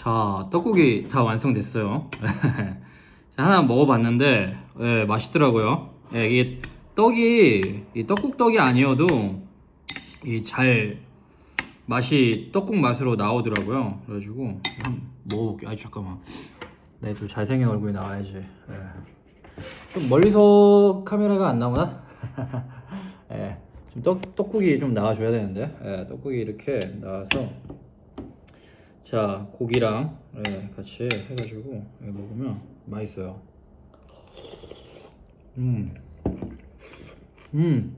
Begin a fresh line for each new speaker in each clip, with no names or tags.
자, 떡국이 다 완성됐어요. 자, 하나 먹어봤는데, 예, 맛있더라고요. 예, 이게 떡이, 이 떡국 떡이 아니어도, 맛이 떡국 맛으로 나오더라고요. 그래가지고, 한번 먹어볼게요. 아, 잠깐만. 네, 또 잘생긴 얼굴이 나와야지. 예. 좀 멀리서 카메라가 안 나오나? 예, 좀 떡국이 좀 나와줘야 되는데, 예, 떡국이 이렇게 나와서, 자, 고기랑 같이 해가지고 먹으면 맛있어요. 음, 음.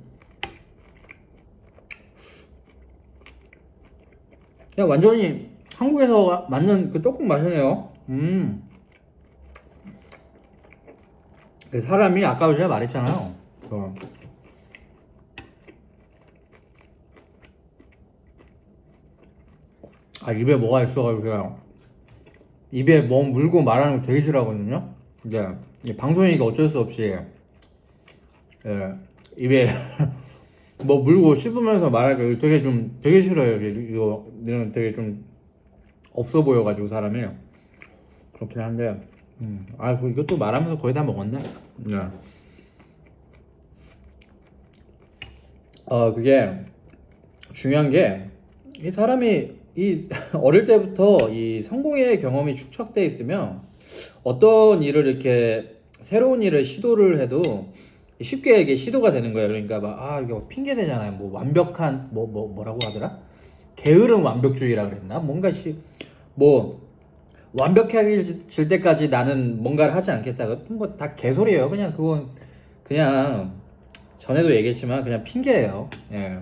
그냥 완전히 한국에서 맞는 그 떡국 맛이네요. 그 사람이 아까 제가 말했잖아요. 입에 뭐가 있어가지고 그냥 입에 뭐 물고 말하는 거 되게 싫어하거든요. 근데 이게 방송이니까 어쩔 수 없이 입에 뭐 물고 씹으면서 말하니까 되게 싫어요. 이거는 되게 좀 없어 보여가지고 사람이 그렇긴 한데 이것도 말하면서 거의 다 먹었네. 네. 그게 중요한 게 이 사람이 어릴 때부터 이 성공의 경험이 축적돼 있으면 어떤 일을 이렇게 새로운 일을 시도를 해도 쉽게 이게 시도가 되는 거예요. 그러니까 이거 핑계 대잖아요. 뭐 완벽한 뭐라고 하더라? 게으른 완벽주의라 그랬나? 뭐 완벽해질 때까지 나는 뭔가를 하지 않겠다. 뭐 다 개소리예요. 그냥 그건 그냥 전에도 얘기했지만 그냥 핑계예요. 예.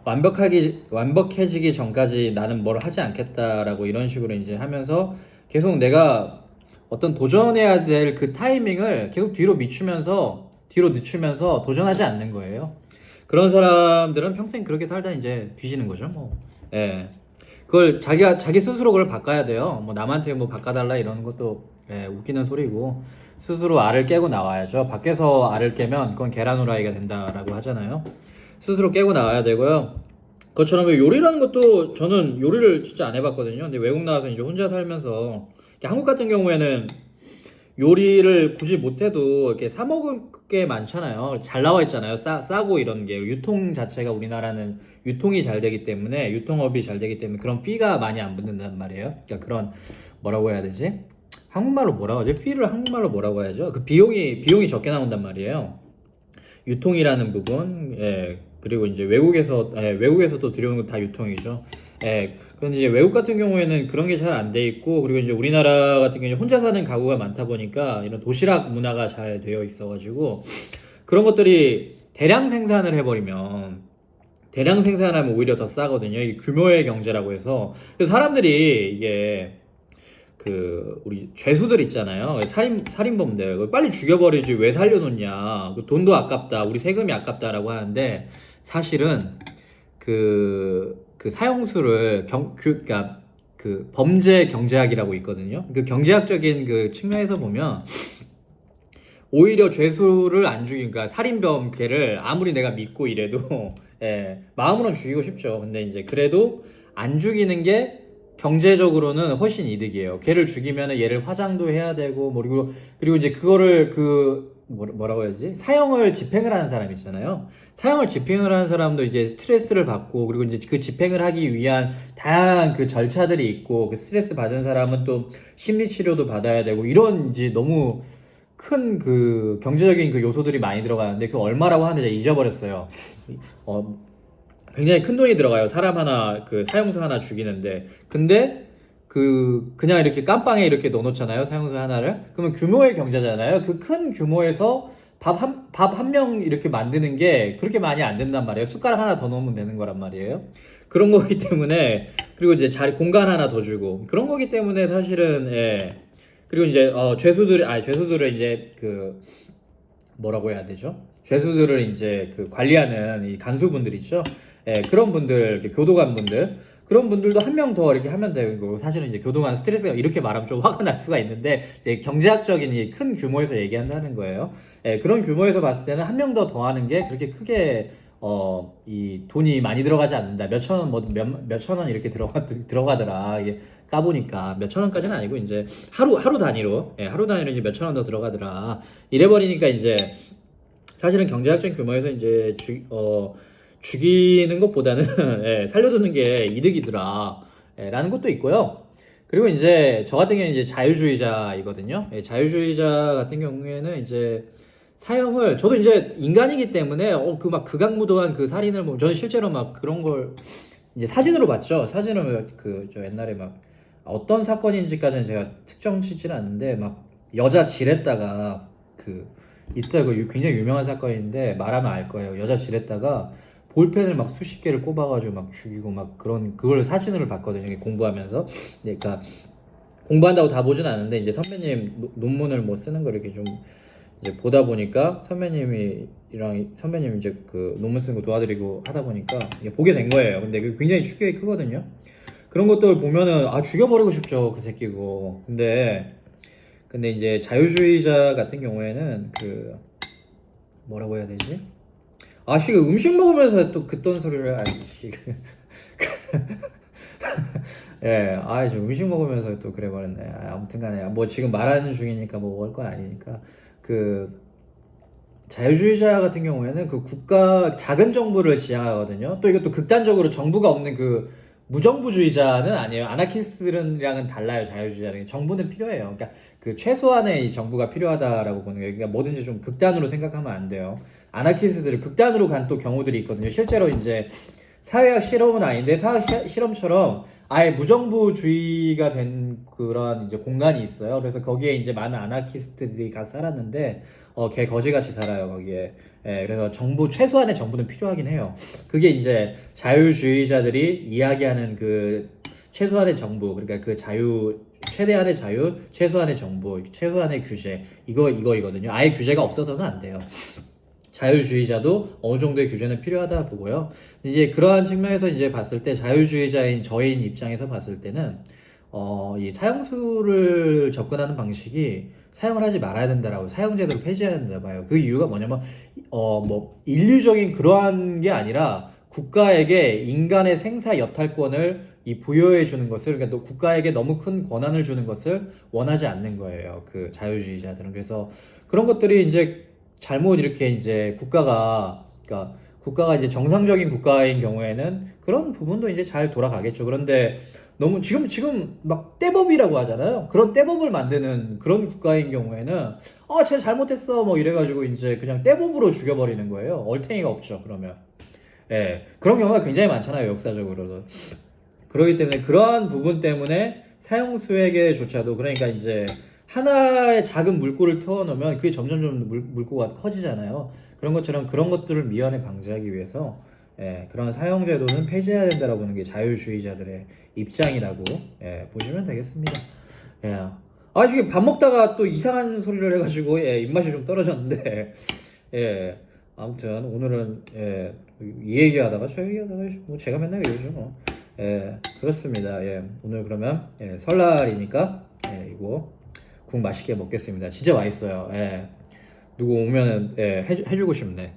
완벽해지기 전까지 나는 뭘 하지 않겠다라고 이런 식으로 이제 하면서 계속 내가 어떤 도전해야 될 그 타이밍을 계속 뒤로 늦추면서 도전하지 않는 거예요. 그런 사람들은 평생 그렇게 살다 이제 뒤지는 거죠, 뭐. 예. 그걸 자기 스스로 그걸 바꿔야 돼요. 뭐 남한테 뭐 바꿔달라 이러는 것도 웃기는 소리고 스스로 알을 깨고 나와야죠. 밖에서 알을 깨면 그건 계란 후라이가 된다라고 하잖아요. 스스로 깨고 나와야 되고요. 그것처럼 요리라는 것도 저는 요리를 진짜 안 해봤거든요. 근데 외국 나와서 이제 혼자 살면서 한국 같은 경우에는 요리를 굳이 못해도 이렇게 사 먹을 게 많잖아요. 잘 나와 있잖아요. 싸고 이런 게 유통 자체가 우리나라는 유통이 잘 되기 때문에 유통업이 잘 되기 때문에 그런 피가 많이 안 붙는단 말이에요. 그러니까 그런 뭐라고 해야 되지? 한국말로 뭐라고 하지? 피를 한국말로 뭐라고 해야죠? 그 비용이 적게 나온단 말이에요. 유통이라는 부분, 그리고 이제 외국에서 또 들여오는 거 다 유통이죠. 그런데 이제 외국 같은 경우에는 그런 게 잘 안 돼 있고, 그리고 이제 우리나라 같은 경우에 혼자 사는 가구가 많다 보니까 이런 도시락 문화가 잘 되어 있어가지고 그런 것들이 대량 생산하면 오히려 더 싸거든요. 이 규모의 경제라고 해서. 그래서 사람들이 이게 우리 죄수들 있잖아요. 살인범들. 빨리 죽여버리지 왜 살려놓냐. 돈도 아깝다. 우리 세금이 아깝다라고 하는데 사실은 그 사형수를 그러니까 그 범죄 경제학이라고 있거든요. 그 경제학적인 그 측면에서 보면 오히려 죄수를 안 죽이니까 살인범 걔를 아무리 내가 믿고 이래도 마음으로는 죽이고 싶죠. 근데 이제 그래도 안 죽이는 게 경제적으로는 훨씬 이득이에요. 걔를 죽이면은 얘를 화장도 해야 되고 뭐 그리고 이제 그거를 뭐라고 해야지? 사형을 집행을 하는 사람 있잖아요. 사형을 집행을 하는 사람도 이제 스트레스를 받고 그리고 이제 그 집행을 하기 위한 다양한 그 절차들이 있고 그 스트레스 받은 사람은 또 심리 치료도 받아야 되고 이런 이제 너무 큰 그 경제적인 그 요소들이 많이 들어가는데 그 얼마라고 하는데 제가 잊어버렸어요. 굉장히 큰 돈이 들어가요. 사람 하나 사형수 하나 죽이는데 근데 그냥 이렇게 깜빵에 이렇게 넣어놓잖아요. 사형수 하나를. 그러면 규모의 경제잖아요. 그 큰 규모에서 밥 한 명 이렇게 만드는 게 그렇게 많이 안 된단 말이에요. 숟가락 하나 더 넣으면 되는 거란 말이에요. 그런 거기 때문에 그리고 이제 공간 하나 더 주고 그런 거기 때문에 사실은 그리고 이제 죄수들을 이제 뭐라고 해야 되죠? 죄수들을 이제 관리하는 이 간수분들 있죠? 그런 분들, 교도관 분들 그런 분들도 한 명 더 이렇게 하면 되는 거고 사실은 이제 교도관 스트레스가 이렇게 말하면 좀 화가 날 수가 있는데 이제 경제학적인 이 큰 규모에서 얘기한다는 거예요. 그런 규모에서 봤을 때는 한 명 더 더하는 게 그렇게 크게 이 돈이 많이 들어가지 않는다. 몇천 원, 몇천 원 이렇게 들어가더라. 이게 까보니까 몇천 원까지는 아니고 이제 하루 단위로, 하루 단위로 이제 몇천 원 더 들어가더라. 이래 버리니까 이제 사실은 경제학적인 규모에서 이제 죽이는 것보다는 예, 살려두는 게 이득이더라. 라는 것도 있고요. 그리고 이제 저 같은 경우는 이제 자유주의자이거든요. 예, 자유주의자 같은 경우에는 이제 사형을 저도 이제 인간이기 때문에 그 막 극악무도한 그 살인을 보면 저는 실제로 막 그런 걸 이제 사진으로 봤죠. 사진을 그 저 옛날에 막 어떤 사건인지까지는 제가 특정치지는 않는데 막 여자 질했다가 그 있어요. 그 굉장히 유명한 사건인데 말하면 알 거예요. 여자 질했다가 볼펜을 막 수십 개를 꼽아가지고 막 죽이고 막 그런 그걸 사진으로 봤거든요. 공부하면서. 그러니까 공부한다고 다 보진 않는데 이제 선배님 논문을 뭐 쓰는 거 이렇게 좀 이제 보다 보니까 선배님 이제 그 논문 쓰는 거 도와드리고 하다 보니까 이게 보게 된 거예요. 근데 그게 굉장히 충격이 크거든요. 그런 것들 보면은 죽여버리고 싶죠 그 새끼고. 근데 이제 자유주의자 같은 경우에는 그 뭐라고 해야 되지? 지금 음식 먹으면서 또 그딴 소리를 아이씨. 예, 지금 음식 먹으면서 또 그래 버렸네. 아무튼간에 뭐 지금 말하는 중이니까 뭐 먹을 건 아니니까 그 자유주의자 같은 경우에는 그 국가 작은 정부를 지향하거든요. 또 이것도 극단적으로 정부가 없는 그 무정부주의자는 아니에요. 아나키스트랑은 달라요. 자유주의자는 정부는 필요해요. 그러니까 그 최소한의 이 정부가 필요하다라고 보는 거예요. 그러니까 뭐든지 좀 극단으로 생각하면 안 돼요. 아나키스트를 극단으로 간 또 경우들이 있거든요. 실제로 이제 사회학 실험은 아닌데 사회학 실험처럼 아예 무정부주의가 된 그런 이제 공간이 있어요. 그래서 거기에 이제 많은 아나키스트들이 가서 살았는데 개 거지같이 살아요 거기에. 그래서 최소한의 정부는 필요하긴 해요. 그게 이제 자유주의자들이 이야기하는 그 최소한의 정부, 그러니까 그 최대한의 자유, 최소한의 정부, 최소한의 규제, 이거이거든요. 아예 규제가 없어서는 안 돼요. 자유주의자도 어느 정도의 규제는 필요하다 보고요. 이제 그러한 측면에서 이제 봤을 때 자유주의자인 저인 입장에서 봤을 때는 이 사형수를 접근하는 방식이 사용을 하지 말아야 된다라고 사형제도를 폐지해야 된다 봐요. 그 이유가 뭐냐면 뭐 인류적인 그러한 게 아니라 국가에게 인간의 생사 여탈권을 부여해 주는 것을, 그러니까 또 국가에게 너무 큰 권한을 주는 것을 원하지 않는 거예요. 그 자유주의자들은. 그래서 그런 것들이 이제 잘못 이렇게 이제 그러니까 국가가 이제 정상적인 국가인 경우에는 그런 부분도 이제 잘 돌아가겠죠. 그런데 너무 지금 막 떼법이라고 하잖아요. 그런 떼법을 만드는 그런 국가인 경우에는 쟤 잘못했어 뭐 이래가지고 이제 그냥 떼법으로 죽여버리는 거예요. 얼탱이가 없죠. 그러면 그런 경우가 굉장히 많잖아요. 역사적으로도. 그렇기 때문에 그러한 부분 때문에 사형수에게조차도, 그러니까 이제 하나의 작은 물꼬를 터놓으면 그게 점점점 물꼬가 커지잖아요. 그런 것처럼 그런 것들을 미연에 방지하기 위해서 그런 사형제도는 폐지해야 된다라고 보는 게 자유주의자들의 입장이라고 보시면 되겠습니다. 지금 밥 먹다가 또 이상한 소리를 해가지고 입맛이 좀 떨어졌는데 아무튼 오늘은 이 얘기하다가 저 얘기하다가 뭐 제가 맨날 이러죠 뭐. 그렇습니다. 오늘 그러면 설날이니까 이거 국 맛있게 먹겠습니다. 진짜 맛있어요. 누구 오면은 해주고 싶네.